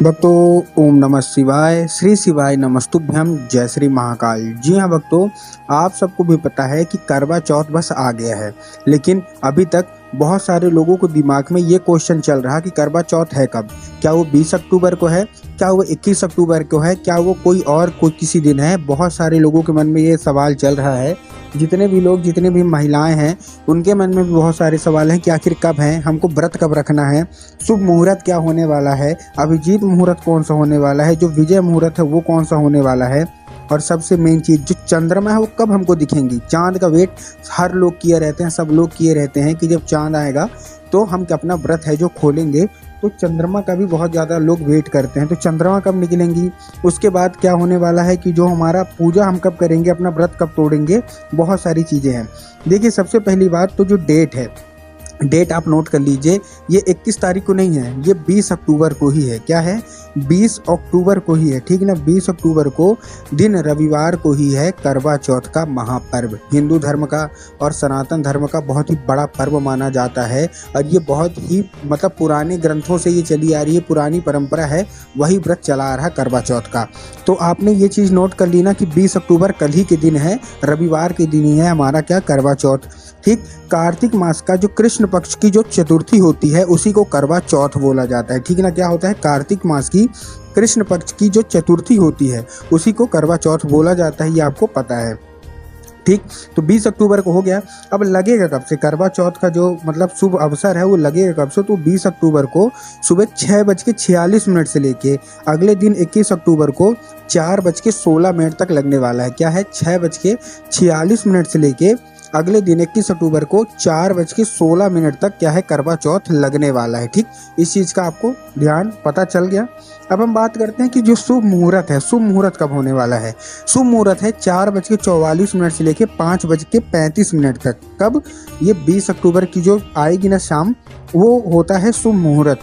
भक्तों, ओम नमः शिवाय, श्री शिवाय नमस्तुभ्यम, जय श्री महाकाल। जी हाँ भक्तों, आप सबको भी पता है कि करवा चौथ बस आ गया है, लेकिन अभी तक बहुत सारे लोगों को दिमाग में ये क्वेश्चन चल रहा कि करवा चौथ है कब। क्या वो 20 अक्टूबर को है, क्या वो 21 अक्टूबर को है, क्या वो कोई किसी दिन है। बहुत सारे लोगों के मन में ये सवाल चल रहा है। जितने भी लोग, जितने भी महिलाएं हैं, उनके मन में भी बहुत सारे सवाल हैं कि आखिर कब है, हमको व्रत कब रखना है, शुभ मुहूर्त क्या होने वाला है, अभिजीत मुहूर्त कौन सा होने वाला है, जो विजय मुहूर्त है वो कौन सा होने वाला है, और सबसे मेन चीज़ जो चंद्रमा है वो कब हमको दिखेंगी। चांद का वेट हर लोग किए रहते हैं, सब लोग किए रहते हैं कि जब चांद आएगा तो हम अपना व्रत है जो खोलेंगे। तो चंद्रमा का भी बहुत ज़्यादा लोग वेट करते हैं, तो चंद्रमा कब निकलेंगी, उसके बाद क्या होने वाला है कि जो हमारा पूजा हम कब करेंगे, अपना व्रत कब तोड़ेंगे, बहुत सारी चीज़ें हैं। देखिए, सबसे पहली बात तो जो डेट है, डेट आप नोट कर लीजिए। ये 21 तारीख को नहीं है, ये 20 अक्टूबर को ही है। क्या है? 20 अक्टूबर को ही है, ठीक ना। 20 अक्टूबर को दिन रविवार को ही है करवा चौथ का महापर्व। हिंदू धर्म का और सनातन धर्म का बहुत ही बड़ा पर्व माना जाता है, और ये बहुत ही पुराने ग्रंथों से ये चली आ रही है, पुरानी परंपरा है, वही व्रत चला आ रहा करवा चौथ का। तो आपने ये चीज़ नोट कर ली ना कि 20 अक्टूबर कल ही के दिन है, रविवार के दिन ही है हमारा क्या, करवा चौथ। ठीक, कार्तिक मास का जो कृष्ण पक्ष की जो चतुर्थी होती है उसी को करवा चौथ बोला जाता है, ठीक ना। क्या होता है? कार्तिक मास की कृष्ण पक्ष की जो चतुर्थी होती है उसी को करवा चौथ बोला जाता है, ये आपको पता है। ठीक, तो 20 अक्टूबर को हो गया। अब लगेगा कब से करवा चौथ का जो शुभ अवसर है वो लगेगा कब से? तो 20 अक्टूबर को सुबह 6:46 से लेके अगले दिन 21 अक्टूबर को 4:16 तक लगने वाला है। क्या है? 6:46 से लेके अगले दिन 21 अक्टूबर को 4:16 तक क्या है, करवा चौथ लगने वाला है। ठीक, इस चीज़ का आपको ध्यान पता चल गया। अब हम बात करते हैं कि जो शुभ मुहूर्त है, शुभ मुहूर्त कब होने वाला है। शुभ मुहूर्त है 4:44 से लेके 5:35 तक। कब? ये 20 अक्टूबर की जो आएगी ना शाम, वो होता है शुभ मुहूर्त।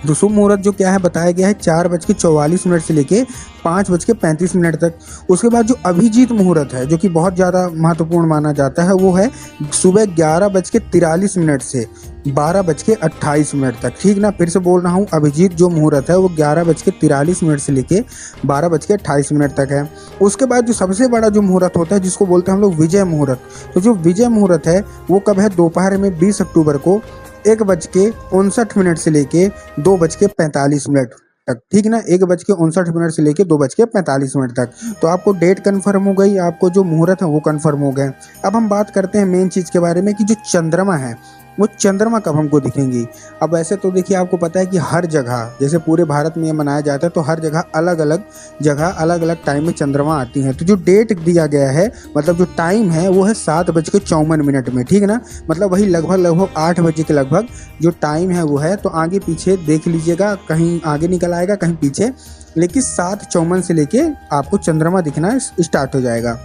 तो शुभ मुहूर्त जो क्या है बताया गया है 4:44 से लेके 5:35 तक। उसके बाद जो अभिजीत मुहूर्त है, जो कि बहुत ज़्यादा महत्वपूर्ण माना जाता है, वो है सुबह 11:43 से 12:28 तक। ठीक ना, फिर से बोल रहा हूँ, अभिजीत जो मुहूर्त है वो 11:43 से लेके 12:28 तक है। उसके बाद जो सबसे बड़ा जो मुहूर्त होता है जिसको बोलते हैं हम लोग विजय मुहूर्त। तो जो विजय मुहूर्त है वो कब है? दोपहर में 20 अक्टूबर को 1:59 से लेके 2:45 तक। ठीक ना, 1:59 से लेके 2:45 तक। तो आपको डेट कंफर्म हो गई, आपको जो मुहूर्त है वो कंफर्म हो गए। अब हम बात करते हैं मेन चीज़ के बारे में कि जो चंद्रमा है वो चंद्रमा कब हमको दिखेंगी। अब ऐसे तो देखिए, आपको पता है कि हर जगह, जैसे पूरे भारत में ये मनाया जाता है, तो हर जगह अलग अलग जगह अलग अलग टाइम में चंद्रमा आती हैं। तो जो डेट दिया गया है, जो टाइम है वो है 7:54 में। ठीक ना, वही लगभग 8 बजे के लगभग जो टाइम है वो है। तो आगे पीछे देख लीजिएगा, कहीं आगे निकल आएगा कहीं पीछे, लेकिन 7:54 से लेके आपको चंद्रमा दिखना स्टार्ट हो जाएगा।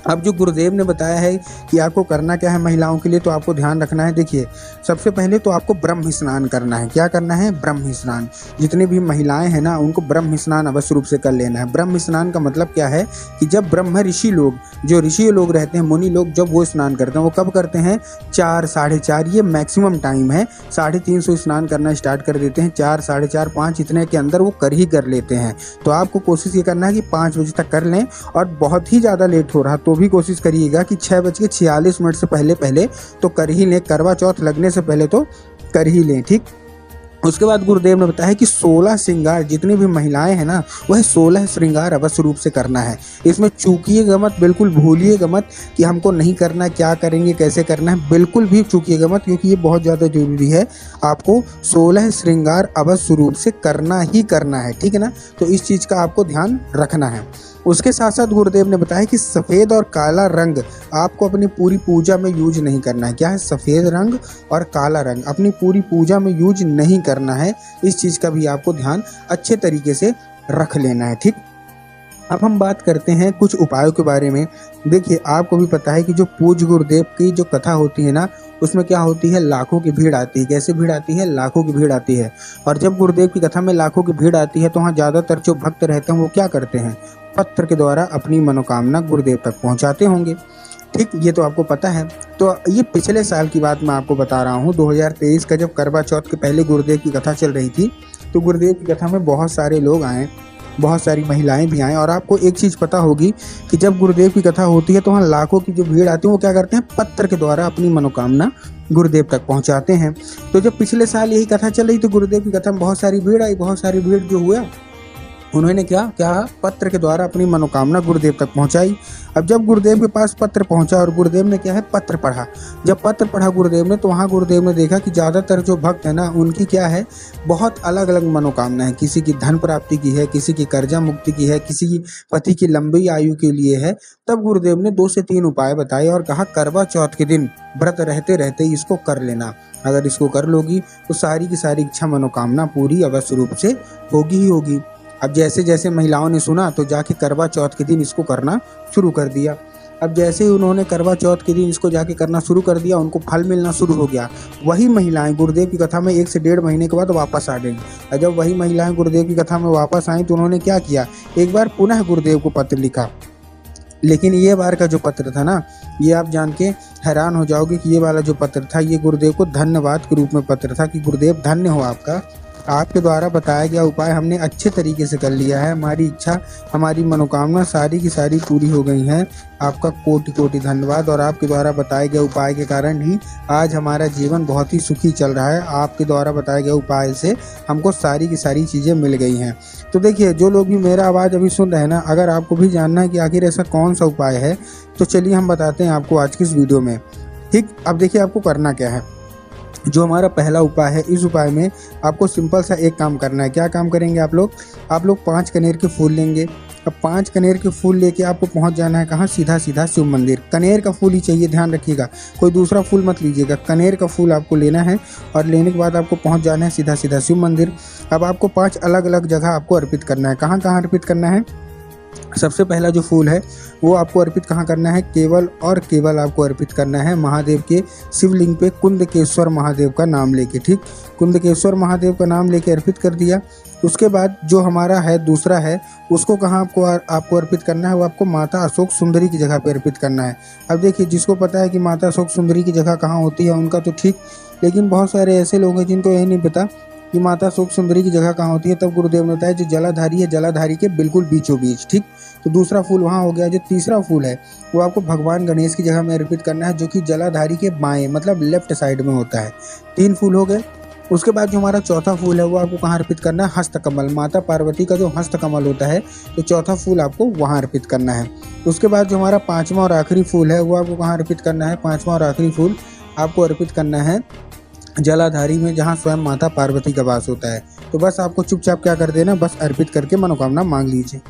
अब जो गुरुदेव ने बताया है कि आपको करना क्या है महिलाओं के लिए, तो आपको ध्यान रखना है। देखिए, सबसे पहले तो आपको ब्रह्म स्नान करना है। क्या करना है? ब्रह्म स्नान। जितनी भी महिलाएं हैं ना, उनको ब्रह्म स्नान अवश्य रूप से कर लेना है। ब्रह्म स्नान का मतलब क्या है कि जब ब्रह्म ऋषि लोग, जो ऋषि लोग रहते हैं, मुनि लोग, जब वो स्नान करते हैं, वो कब करते हैं? 4, 4:30, ये मैक्सिमम टाइम है। 3:30 स्नान करना स्टार्ट कर देते हैं। 4, 4:30, 5 इतने के अंदर वो कर लेते हैं। तो आपको कोशिश ये करना है कि 5 बजे तक कर लें, और बहुत ही ज़्यादा लेट हो रहा तो भी कोशिश करिएगा कि 6:46 से पहले तो कर ही लें। करवा चौथ लगने से पहले तो कर ही लें। ठीक, उसके बाद गुरुदेव ने बताया कि 16 श्रृंगार, जितनी भी महिलाएं हैं ना, वह 16 श्रृंगार अवश्य रूप से करना है। इसमें चूकिएगा मत, बिल्कुल भूलिएगा मत कि हमको नहीं करना, क्या करेंगे, कैसे करना है, बिल्कुल भी चूकिएगा मत, क्योंकि ये बहुत ज़्यादा जरूरी है। आपको 16 श्रृंगार अवश्य रूप से करना ही करना है। ठीक है ना, तो इस चीज़ का आपको ध्यान रखना है। उसके साथ साथ गुरुदेव ने बताया कि सफ़ेद और काला रंग आपको अपनी पूरी पूजा में यूज नहीं करना है। क्या है? सफ़ेद रंग और काला रंग अपनी पूरी पूजा में यूज नहीं करना है। इस चीज़ का भी आपको ध्यान अच्छे तरीके से रख लेना है। ठीक, अब हम बात करते हैं कुछ उपायों के बारे में। देखिए, आपको भी पता है कि जो पूज्य गुरुदेव की जो कथा होती है ना, उसमें क्या होती है? लाखों की भीड़ आती है। कैसे भीड़ आती है? लाखों की भीड़ आती है। और जब गुरुदेव की कथा में लाखों की भीड़ आती है तो वहाँ ज़्यादातर जो भक्त रहते हैं वो क्या करते हैं? पत्र के द्वारा अपनी मनोकामना गुरुदेव तक पहुँचाते होंगे। ठीक, ये तो आपको पता है। तो ये पिछले साल की बात मैं आपको बता रहा हूँ, 2023 का जब करवा चौथ के पहले गुरुदेव की कथा चल रही थी, तो गुरुदेव की कथा में बहुत सारे लोग आए, बहुत सारी महिलाएं भी आएँ। और आपको एक चीज़ पता होगी कि जब गुरुदेव की कथा होती है तो वहाँ लाखों की जो भीड़ आती है वो क्या करते हैं, पत्र के द्वारा अपनी मनोकामना गुरुदेव तक पहुंचाते हैं। तो जब पिछले साल यही कथा चल रही तो गुरुदेव की कथा में बहुत सारी भीड़ आई, बहुत सारी भीड़ जो हुआ उन्होंने क्या पत्र के द्वारा अपनी मनोकामना गुरुदेव तक पहुंचाई। अब जब गुरुदेव के पास पत्र पहुंचा और गुरुदेव ने क्या है, पत्र पढ़ा। जब पत्र पढ़ा गुरुदेव ने तो वहाँ गुरुदेव ने देखा कि ज़्यादातर जो भक्त है ना उनकी क्या है, बहुत अलग अलग मनोकामना है। किसी की धन प्राप्ति की है, किसी की कर्जा मुक्ति की है, किसी की पति की लंबी आयु के लिए है। तब गुरुदेव ने 2 से 3 उपाय बताए और कहा करवा चौथ के दिन व्रत रहते रहते ही इसको कर लेना। अगर इसको कर लोगी तो सारी की सारी इच्छा मनोकामना पूरी अवश्य रूप से होगी ही होगी। अब जैसे जैसे महिलाओं ने सुना तो जाके करवा चौथ के दिन इसको करना शुरू कर दिया। अब जैसे ही उन्होंने करवा चौथ के दिन इसको जाके करना शुरू कर दिया, उनको फल मिलना शुरू हो गया। वही महिलाएं गुरुदेव की कथा में 1 से 1.5 महीने के बाद वापस आ गई। और जब वही महिलाएं गुरुदेव की कथा में वापस आई तो उन्होंने क्या किया, एक बार पुनः गुरुदेव को पत्र लिखा। लेकिन ये बार का जो पत्र था ना, ये आप जान के हैरान हो जाओगे कि ये वाला जो पत्र था ये गुरुदेव को धन्यवाद के रूप में पत्र था कि गुरुदेव धन्य हो आपका, आपके द्वारा बताया गया उपाय हमने अच्छे तरीके से कर लिया है, हमारी इच्छा हमारी मनोकामना सारी की सारी पूरी हो गई हैं। आपका कोटि कोटि धन्यवाद। और आपके द्वारा बताए गए उपाय के कारण ही आज हमारा जीवन बहुत ही सुखी चल रहा है। आपके द्वारा बताए गए उपाय से हमको सारी की सारी चीज़ें मिल गई हैं। तो देखिए, जो लोग भी मेरा आवाज़ अभी सुन रहे हैं ना, अगर आपको भी जानना है कि आखिर ऐसा कौन सा उपाय है तो चलिए हम बताते हैं आपको आज की इस वीडियो में। ठीक, अब देखिए आपको करना क्या है। जो हमारा पहला उपाय है, इस उपाय में आपको सिंपल सा एक काम करना है। क्या काम करेंगे आप लोग 5 कनेर के फूल लेंगे। अब 5 कनेर के फूल लेके आपको पहुंच जाना है कहाँ, सीधा सीधा शिव मंदिर। कनेर का फूल ही चाहिए, ध्यान रखिएगा, कोई दूसरा फूल मत लीजिएगा, कनेर का फूल आपको लेना है। और लेने के बाद आपको पहुंच जाना है सीधा सीधा शिव मंदिर। अब आपको 5 अलग अलग जगह आपको अर्पित करना है। कहाँ कहाँ अर्पित करना है, सबसे पहला जो फूल है वो आपको अर्पित कहाँ करना है, केवल और केवल आपको अर्पित करना है महादेव के शिवलिंग पे कुंदकेश्वर महादेव का नाम लेके। ठीक, कुंदकेश्वर महादेव का नाम लेके अर्पित कर दिया। उसके बाद जो हमारा है दूसरा है उसको कहाँ आपको अर्पित करना है, वो आपको माता अशोक सुंदरी की जगह पे अर्पित करना है। अब देखिए, जिसको पता है कि माता अशोक सुंदरी की जगह कहाँ होती है उनका तो ठीक, लेकिन बहुत सारे ऐसे लोग हैं जिनको यही नहीं पता कि माता अशोक सुंदरी की जगह कहाँ होती है। तब गुरुदेव ने बताया जो जलाधारी है, जलाधारी के बिल्कुल बीचों बीच। ठीक, तो दूसरा फूल वहाँ हो गया। जो तीसरा फूल है वो आपको भगवान गणेश की जगह में अर्पित करना है, जो कि जलाधारी के बाएं मतलब लेफ्ट साइड में होता है। 3 फूल हो गए। उसके बाद जो हमारा चौथा फूल है वो आपको कहाँ अर्पित करना है, हस्तकमल, माता पार्वती का जो हस्तकमल होता है, तो चौथा फूल आपको वहाँ अर्पित करना है। उसके बाद जो हमारा 5वां और आखिरी फूल है वो आपको कहाँ अर्पित करना है, 5वां और आखिरी फूल आपको अर्पित करना है जलाधारी में, जहाँ स्वयं माता पार्वती का वास होता है। तो बस आपको चुपचाप क्या कर देना, बस अर्पित करके मनोकामना मांग लीजिए।